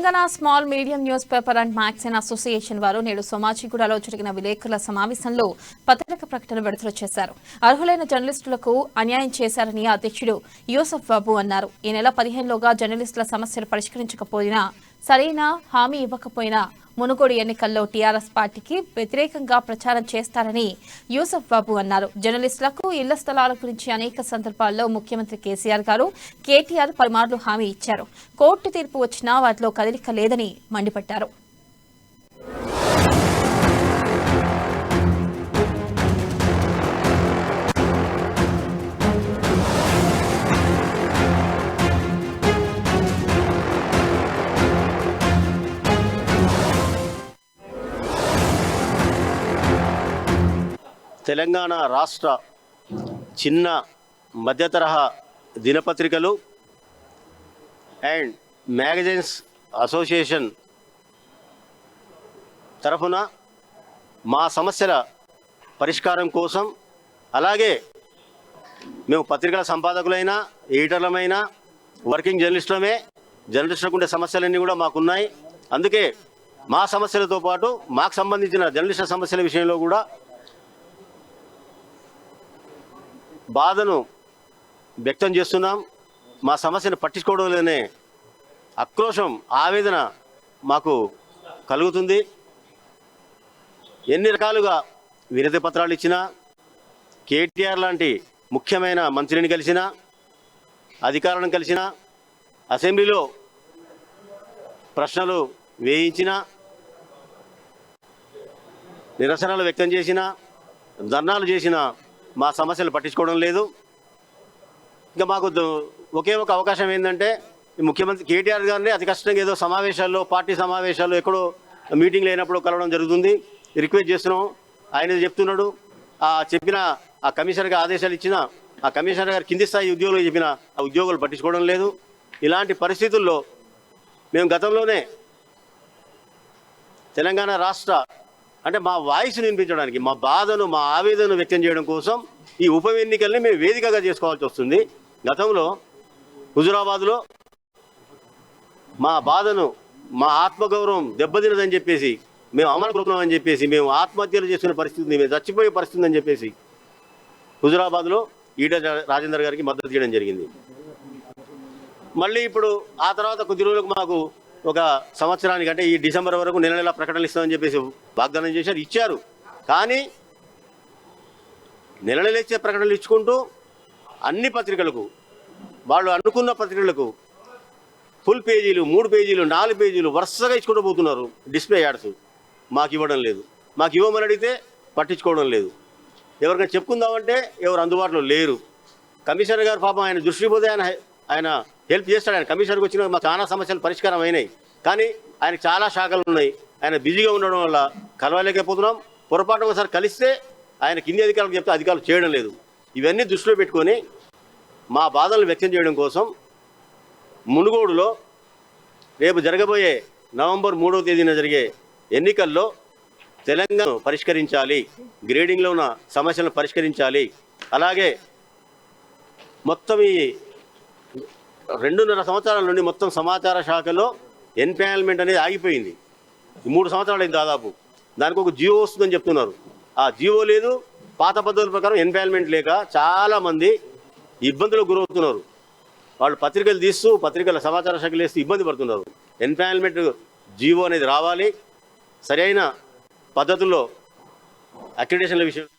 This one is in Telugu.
Telangana small medium news paper and magazine association వారు నేడు సోమాజిగూడలో జరిగిన విలేకరుల సమావేశంలో పత్రిక ప్రకటన విడుదల చేశారు. అర్హులైన జర్నలిస్టులకు అన్యాయం చేశారని అధ్యక్షుడు యూసఫ్ బాబు అన్నారు. ఈ నెల 15లోగా జర్నలిస్టుల సమస్యలు పరిష్కరించకపోయినా, సరైన హామీ ఇవ్వకపోయినా మునుగోడు ఎన్నికల్లో టీఆర్ఎస్ పార్టీకి వ్యతిరేకంగా ప్రచారం చేస్తారని యూసఫ్ బాబు అన్నారు. జర్నలిస్టులకు ఇళ్ల స్థలాల గురించి అనేక సందర్భాల్లో ముఖ్యమంత్రి కేసీఆర్ గారు, కేటీఆర్ పలుమార్లు హామీ ఇచ్చారు. కోర్టు తీర్పు వచ్చినా వాటిలో కదలిక లేదని మండిపడ్డారు. తెలంగాణ రాష్ట్ర చిన్న మధ్యతరహా దినపత్రికలు అండ్ మ్యాగజైన్స్ అసోసియేషన్ తరఫున మా సమస్యల పరిష్కారం కోసం, అలాగే మేము పత్రికల సంపాదకులైనా, ఎడిటర్లమైనా, వర్కింగ్ జర్నలిస్టులకు ఉండే సమస్యలన్నీ కూడా మాకున్నాయి. అందుకే మా సమస్యలతో పాటు మాకు సంబంధించిన జర్నలిస్టుల సమస్యల విషయంలో కూడా బాధను వ్యక్తం చేస్తున్నాం. మా సమస్యను పట్టించుకోవడంలోనే ఆక్రోశం, ఆవేదన మాకు కలుగుతుంది. ఎన్ని రకాలుగా వినతి పత్రాలు ఇచ్చినా, కేటీఆర్ లాంటి ముఖ్యమైన మంత్రిని కలిసినా, అధికారులను కలిసినా, అసెంబ్లీలో ప్రశ్నలు వేయించినా, నిరసనలు వ్యక్తం చేసినా, ధర్నాలు చేసినా మా సమస్యలు పట్టించుకోవడం లేదు. ఇంకా మాకు ఒకే ఒక అవకాశం ఏంటంటే, ముఖ్యమంత్రి కేటీఆర్ గారిని అతి కష్టంగా ఏదో సమావేశాల్లో, పార్టీ సమావేశాల్లో ఎక్కడో మీటింగ్లు అయినప్పుడు కలవడం జరుగుతుంది. రిక్వెస్ట్ చేస్తున్నాం. ఆయన చెప్తున్నాడు, చెప్పిన ఆ కమిషనర్గా ఆదేశాలు ఇచ్చిన ఆ కమిషనర్ గారు కింది స్థాయి ఉద్యోగులు చెప్పిన ఆ ఉద్యోగులు పట్టించుకోవడం లేదు. ఇలాంటి పరిస్థితుల్లో మేము గతంలోనే తెలంగాణ రాష్ట్ర అంటే మా వాయిస్ వినిపించడానికి, మా బాధను, మా ఆవేదనను వ్యక్తం చేయడం కోసం ఈ ఉప ఎన్నికల్ని మేము వేదికగా చేసుకోవాల్సి వస్తుంది. గతంలో హుజురాబాద్లో మా బాధను, మా ఆత్మగౌరవం దెబ్బతినదని చెప్పేసి, మేము అమలుకుతున్నామని చెప్పేసి, మేము ఆత్మహత్యలు చేస్తున్న పరిస్థితి ఉంది, మేము చచ్చిపోయే పరిస్థితి ఉందని చెప్పేసి హుజురాబాద్లో ఈటెల రాజేందర్ గారికి మద్దతు చేయడం జరిగింది. మళ్ళీ ఇప్పుడు ఆ తర్వాత కొద్ది రోజులకు మాకు ఒక సంవత్సరానికి, అంటే ఈ డిసెంబర్ వరకు నెల ప్రకటనలు ఇస్తామని చెప్పేసి వాగ్దానం చేశారు, ఇచ్చారు. కానీ నెల ఇచ్చే ప్రకటనలు ఇచ్చుకుంటూ అన్ని పత్రికలకు, వాళ్ళు అనుకున్న పత్రికలకు ఫుల్ పేజీలు, 3 పేజీలు, 4 పేజీలు వరుసగా ఇచ్చుకుంటూ పోతున్నారు. డిస్ప్లే యాడ్స్ మాకు ఇవ్వడం లేదు. మాకు ఇవ్వమని అడిగితే పట్టించుకోవడం లేదు. ఎవరికైనా చెప్పుకుందామంటే ఎవరు అందుబాటులో లేరు. కమిషనర్ గారు పాపం ఆయన దృష్టి పోతే ఆయన హెల్ప్ చేస్తాడు. ఆయన కమిషనర్కి వచ్చిన మా చాలా సమస్యలు పరిష్కారం అయినాయి. కానీ ఆయనకు చాలా శాఖలు ఉన్నాయి. ఆయన బిజీగా ఉండడం వల్ల కలవలేకపోతున్నాం. పొరపాటు ఒకసారి కలిస్తే ఆయన కింది అధికారులకు చెప్తే అధికారులు చేయడం లేదు. ఇవన్నీ దృష్టిలో పెట్టుకొని మా బాధలను వ్యక్తం చేయడం కోసం మునుగోడులో రేపు జరగబోయే నవంబర్ 3వ తేదీన జరిగే ఎన్నికల్లో తెలంగాణ పరిష్కరించాలి, గ్రేడింగ్లో ఉన్న సమస్యలను పరిష్కరించాలి. అలాగే మొత్తం ఈ 2.5 సంవత్సరాల నుండి మొత్తం సమాచార శాఖలో ఎన్పానల్మెంట్ అనేది ఆగిపోయింది. 3 సంవత్సరాలు అయింది దాదాపు. దానికి ఒక జియో వస్తుందని చెప్తున్నారు. ఆ జియో లేదు. పాత పద్ధతుల ప్రకారం ఎన్పానల్మెంట్ లేక చాలామంది ఇబ్బందులకు గురవుతున్నారు. వాళ్ళు పత్రికలు తీస్తూ, పత్రికల సమాచార శాఖలు వేస్తూ ఇబ్బంది పడుతున్నారు. ఎన్పానల్మెంట్ జియో అనేది రావాలి. సరైన పద్ధతుల్లో అక్రిడేషన్ల విషయం